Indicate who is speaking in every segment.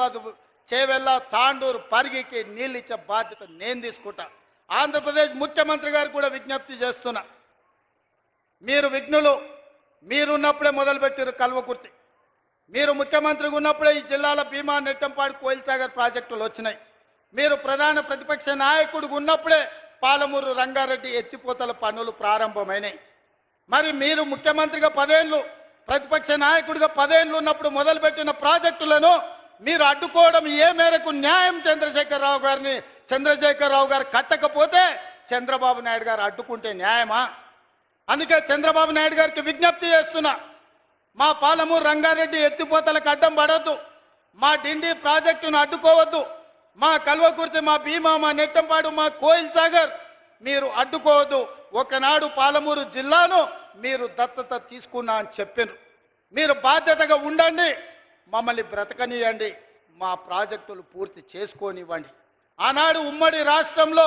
Speaker 1: హుజురాబాద్ చేవెళ్ళ తాండూరు పరిగికి నీళ్ళు ఇచ్చే బాధ్యత నేను తీసుకుంటా. ఆంధ్రప్రదేశ్ ముఖ్యమంత్రి గారు కూడా విజ్ఞప్తి చేస్తున్నా, మీరు విఘ్నులు, మీరున్నప్పుడే మొదలుపెట్టారు కల్వకుర్తి. మీరు ముఖ్యమంత్రిగా ఉన్నప్పుడే ఈ జిల్లాల భీమా, నెట్టంపాడు, కోయిల్ సాగర్ ప్రాజెక్టులు వచ్చినాయి. మీరు ప్రధాన ప్రతిపక్ష నాయకుడిగా ఉన్నప్పుడే పాలమూరు రంగారెడ్డి ఎత్తిపోతల పనులు ప్రారంభమైనాయి. మరి మీరు ముఖ్యమంత్రిగా 10 ఏళ్ళు, ప్రతిపక్ష నాయకుడిగా 10 ఏళ్ళు ఉన్నప్పుడు మొదలుపెట్టిన ప్రాజెక్టులను మీరు అడ్డుకోవడం ఏ మేరకు న్యాయం? చంద్రశేఖరరావు గారు కట్టకపోతే చంద్రబాబు నాయుడు గారు అడ్డుకుంటే న్యాయమా? అందుకే చంద్రబాబు నాయుడు గారికి విజ్ఞప్తి చేస్తున్నా, మా పాలమూరు రంగారెడ్డి ఎత్తిపోతలకు అడ్డం పడొద్దు, మా డిండి ప్రాజెక్టును అడ్డుకోవద్దు, మా కల్వకుర్తి, మా భీమా, మా నెట్టంపాడు, మా కోయిల్ సాగర్ మీరు అడ్డుకోవద్దు. ఒకనాడు పాలమూరు జిల్లాను మీరు దత్తత తీసుకున్నా అని చెప్పారు. మీరు బాధ్యతగా ఉండండి, మమ్మల్ని బ్రతకనియండి, మా ప్రాజెక్టులు పూర్తి చేసుకోనివ్వండి. ఆనాడు ఉమ్మడి రాష్ట్రంలో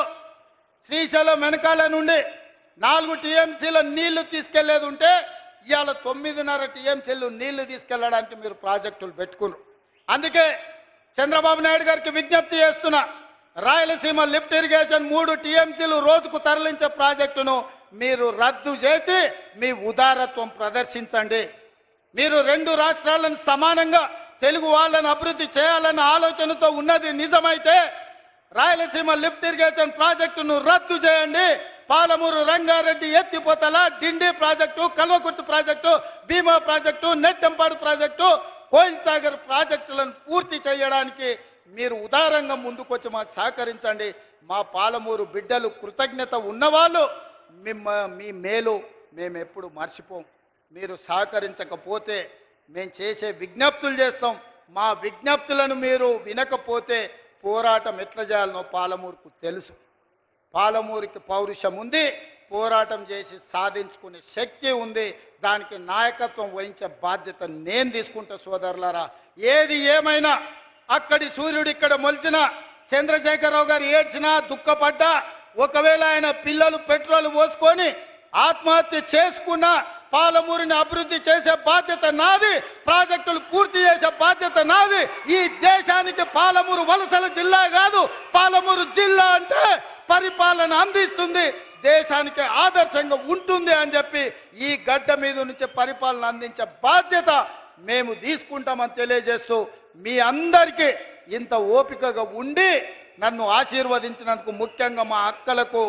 Speaker 1: శ్రీశైలం వెనకాల నుండి 4 టీఎంసీల నీళ్లు తీసుకెళ్లేది ఉంటే ఇవాళ 9.5 టీఎంసీలు నీళ్లు తీసుకెళ్లడానికి మీరు ప్రాజెక్టులు పెట్టుకున్నారు. అందుకే చంద్రబాబు నాయుడు గారికి విజ్ఞప్తి చేస్తున్నా, రాయలసీమ లిఫ్ట్ ఇరిగేషన్ 3 టీఎంసీలు రోజుకు తరలించే ప్రాజెక్టును మీరు రద్దు చేసి మీ ఉదారత్వం ప్రదర్శించండి. మీరు 2 రాష్ట్రాలను సమానంగా తెలుగు వాళ్ళని అభివృద్ధి చేయాలన్న ఆలోచనతో ఉన్నది నిజమైతే రాయలసీమ లిఫ్ట్ ఇరిగేషన్ ప్రాజెక్టును రద్దు చేయండి. పాలమూరు రంగారెడ్డి ఎత్తిపోతల, డిండి ప్రాజెక్టు, కల్వకుర్తి ప్రాజెక్టు, భీమా ప్రాజెక్టు, నెట్టంపాడు ప్రాజెక్టు, కోయిల్ సాగర్ ప్రాజెక్టులను పూర్తి చేయడానికి మీరు ఉదారంగా ముందుకొచ్చి మాకు సహకరించండి. మా పాలమూరు బిడ్డలు కృతజ్ఞత ఉన్నవాళ్ళు, మీ మేలు మేము ఎప్పుడు మర్చిపోం. మీరు సహకరించకపోతే మేము చేసే విజ్ఞప్తులు చేస్తాం. మా విజ్ఞప్తులను మీరు వినకపోతే పోరాటం ఎట్లా చేయాలనో పాలమూరుకు తెలుసు. పాలమూరుకి పౌరుషం ఉంది, పోరాటం చేసి సాధించుకునే శక్తి ఉంది. దానికి నాయకత్వం వహించే బాధ్యత నేను తీసుకుంటా సోదరులారా. ఏది ఏమైనా అక్కడి సూర్యుడు ఇక్కడ మొలిచిన, చంద్రశేఖరరావు గారు ఏడ్చినా దుఃఖపడ్డా, ఒకవేళ ఆయన పిల్లలు పెట్రోల్ పోసుకొని ఆత్మహత్య చేసుకున్న పాలమూరుని అభివృద్ధి చేసే బాధ్యత నాది, ప్రాజెక్టులు పూర్తి చేసే బాధ్యత నాది. ఈ దేశానికి పాలమూరు వలసల జిల్లా కాదు, పాలమూరు జిల్లా అంటే పరిపాలన అందిస్తుంది, దేశానికి ఆదర్శంగా ఉంటుంది అని చెప్పి ఈ గడ్డ మీద నుంచి పరిపాలన అందించే బాధ్యత మేము తీసుకుంటామని తెలియజేస్తూ మీ అందరికీ ఇంత ఓపికగా ఉండి నన్ను ఆశీర్వదించినందుకు ముఖ్యంగా మా అక్కలకు